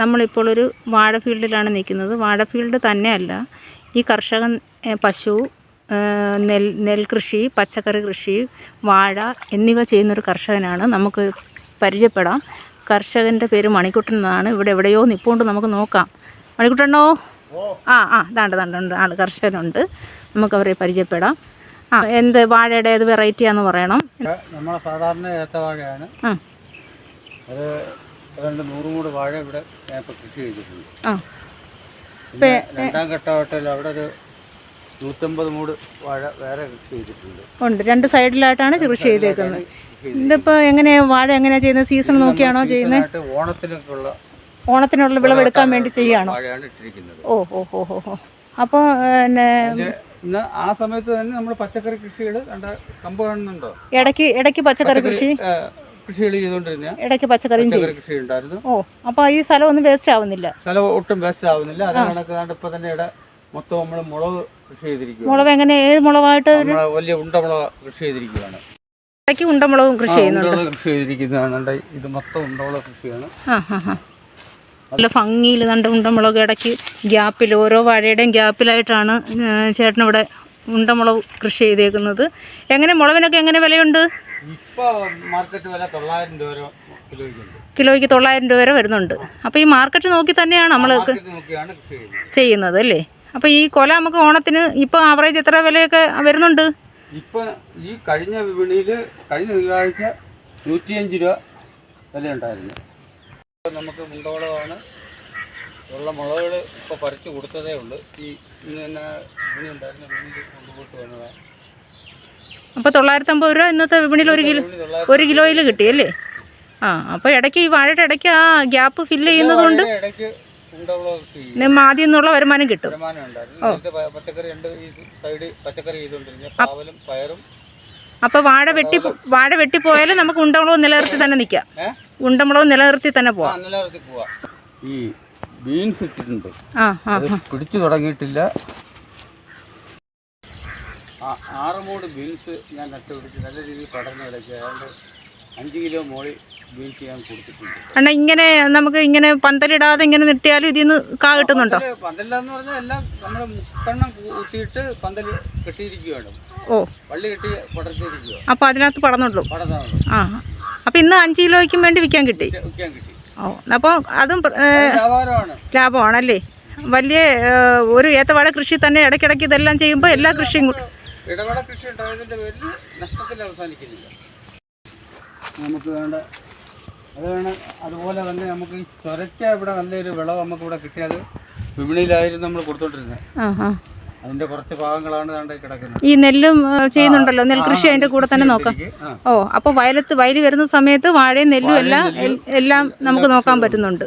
നമ്മളിപ്പോൾ ഒരു വാഴ ഫീൽഡിലാണ് നിൽക്കുന്നത്. വാഴ ഫീൽഡ് തന്നെയല്ല, ഈ കർഷകൻ പശു, നെൽകൃഷി, പച്ചക്കറി കൃഷി, വാഴ എന്നിവ ചെയ്യുന്നൊരു കർഷകനാണ്. നമുക്ക് പരിചയപ്പെടാം. കർഷകൻ്റെ പേര് മണിക്കുട്ടൻ എന്നാണ്. ഇവിടെ എവിടെയോ നിൽപ്പുണ്ട്, നമുക്ക് നോക്കാം. മണിക്കുട്ടനോ? ദാണ്ട് ആൾ കർഷകനുണ്ട്. നമുക്കവരെ പരിചയപ്പെടാം. എന്ത് വാഴയുടെ ഏത് വെറൈറ്റിയാന്ന് പറയണം. നമ്മളെ സാധാരണ ഏത്തവാഴയാണ്. അത് 100 മൂട് വാഴ ഇവിടെ കൃഷി ചെയ്തിട്ടുണ്ട്. രണ്ടാം ഘട്ടമായിട്ടല്ല അവിടെ ഒരു 150 മൂട് വാഴ വേറെ കൃഷി ചെയ്തിട്ടുണ്ട്. 2 സൈഡിലായിട്ടാണ് കൃഷി ചെയ്തേക്കുന്നത്. ഇതിപ്പോൾ എങ്ങനെയാ വാഴ എങ്ങനെയാ ചെയ്യുന്നത്? സീസൺ നോക്കിയാണോ ചെയ്യുന്നത്? ഓണത്തിനുള്ള വിളവെടുക്കാൻ വേണ്ടി ചെയ്യാണോ? അപ്പോൾ പിന്നെ ആ സമയത്ത് തന്നെ നമ്മൾ പച്ചക്കറി കൃഷികൾ കമ്പ് കാണുന്നുണ്ടോ? ഇടയ്ക്ക് പച്ചക്കറി കൃഷികൾ ചെയ്തുകൊണ്ടിരുന്ന ഇടയ്ക്ക് പച്ചക്കറി കൃഷി ഉണ്ടായിരുന്നു. അപ്പോൾ ഈ സ്ഥലം ഒന്നും വേസ്റ്റ് ആവുന്നില്ല? സ്ഥലം ഒട്ടും വേസ്റ്റ് ആവുന്നില്ല. അത് കണക്കാണ്ട് ഇപ്പൊ തന്നെ ഇവിടെ മൊത്തം നമ്മൾ മുളക് കൃഷി ചെയ്തിരിക്കുക. മുളക് എങ്ങനെ, ഏത് മുളകായിട്ട്? വലിയ ഉണ്ടമുളക് കൃഷി ചെയ്തിരിക്കുകയാണ്. ഇടയ്ക്ക് ഉണ്ടമുളകും കൃഷി ചെയ്യുന്നുണ്ട്. കൃഷി ചെയ്തിരിക്കുന്നതാണ്. ഇത് മൊത്തം ഉണ്ടമുളക് കൃഷിയാണ്. നല്ല ഭംഗിയിൽ കണ്ട ഉണ്ടമുളക് ഇടയ്ക്ക് ഗ്യാപ്പിൽ, ഓരോ വാഴയുടെയും ഗ്യാപ്പിലായിട്ടാണ് ചേട്ടനിവിടെ ഉണ്ടമുളക് കൃഷി ചെയ്തേക്കുന്നത്. എങ്ങനെ മുളകിനൊക്കെ എങ്ങനെ വിലയുണ്ട്? ഇപ്പോൾ മാർക്കറ്റ് വില 900 രൂപ കിലോയ്ക്ക് 900 രൂപ വരെ വരുന്നുണ്ട്. അപ്പോൾ ഈ മാർക്കറ്റ് നോക്കി തന്നെയാണ് നമ്മൾ ചെയ്യുന്നത് അല്ലേ? അപ്പോൾ ഈ കൊല നമുക്ക് ഓണത്തിന് ഇപ്പോൾ ആവറേജ് എത്ര വിലയൊക്കെ വരുന്നുണ്ട്? ഇപ്പോൾ ഈ കഴിഞ്ഞ വിപണിയിൽ കഴിഞ്ഞ തിങ്കളാഴ്ച 105 രൂപ വിലയുണ്ടായിരുന്നു. നമുക്ക് മുണ്ടോളമാണ് ഉള്ള മുളകുകൾ ഇപ്പോൾ പറിച്ചു കൊടുത്തതേ ഉള്ളൂ. ഈ ഇന്ന് വിപണി ഉണ്ടായിരുന്ന വിപണിയിൽ കൊണ്ടുപോയിട്ട് വന്നതാണ്. അപ്പോൾ 950 രൂപ ഇന്നത്തെ വിപണിയിൽ ഒരു കിലോയിൽ കിട്ടിയല്ലേ? അപ്പോൾ ഇടയ്ക്ക് ഈ വാഴയുടെ ഇടയ്ക്ക് ആ ഗ്യാപ്പ് ഫില്ല് ചെയ്യുന്നത് കൊണ്ട് ആദ്യം നിന്നുള്ള വരുമാനം കിട്ടും. അപ്പോൾ വാഴ വെട്ടിപ്പോയാലും നമുക്ക് ഉണ്ടമുളക് നിലനിർത്തി തന്നെ നിൽക്കാം. ഉണ്ടമുളക് നിലനിർത്തി തന്നെ പോവാം. ഈ ബീൻസ് ഇട്ടിട്ടുണ്ട്, പിടിച്ചു തുടങ്ങിയിട്ടില്ല. 6 മൂട് ബീൻസ് ഞാൻ നട്ടുപിടിച്ച് നല്ല രീതിയിൽ പടർന്നു കിടക്കുക. അതുകൊണ്ട് 5 കിലോ മോളിൽ ബീൻസ് ഞാൻ കൊടുത്തിട്ടുണ്ട്. അണ്ണാ, ഇങ്ങനെ നമുക്ക് ഇങ്ങനെ പന്തലിടാതെ ഇങ്ങനെ നിട്ടിയാലും ഇതിൽ നിന്ന് കാ കിട്ടുന്നുണ്ടോ? പന്തലിടാന്ന് പറഞ്ഞാൽ എല്ലാം നമ്മൾ മുക്കെണ്ണം കുത്തിയിട്ട് പന്തൽ കെട്ടിയിരിക്കുകയാണ്. വള്ളി കെട്ടി പടർത്തിയിരിക്കുക. അപ്പോൾ അതിനകത്ത് പടർന്നുള്ളൂ. അപ്പോൾ ഇന്ന് 5 കിലോയ്ക്കും വേണ്ടി വിൽക്കാൻ കിട്ടി. അപ്പോൾ അതും ലാഭമാണല്ലേ? വലിയ ഒരു ഏത്തവാഴ കൃഷി തന്നെ ഇടയ്ക്കിടയ്ക്ക് ഇതെല്ലാം ചെയ്യുമ്പോൾ എല്ലാ കൃഷിയും ഇടവേള കൃഷി ഉണ്ടായതിൻ്റെ പേരിൽ നഷ്ടത്തിൽ അവസാനിക്കുന്നില്ല. നമുക്ക് വേണ്ട അതാണ്. അതുപോലെ തന്നെ നമുക്ക് ഈ ചൊരയ്ക്ക ഇവിടെ നല്ലൊരു വിളവ് നമുക്കിവിടെ കിട്ടിയത് വിപണിയിലായിരുന്നു നമ്മൾ കൊടുത്തോണ്ടിരുന്നത്. അതിന്റെ കുറച്ച് ഭാഗങ്ങളാണ് കിടക്കുന്നത്. ഈ നെല്ലും ചെയ്യുന്നുണ്ടല്ലോ, നെൽകൃഷി അതിന്റെ കൂടെ തന്നെ നോക്കാം. അപ്പോൾ വയൽ വരുന്ന സമയത്ത് വാഴയും നെല്ലും എല്ലാം നമുക്ക് നോക്കാൻ പറ്റുന്നുണ്ട്.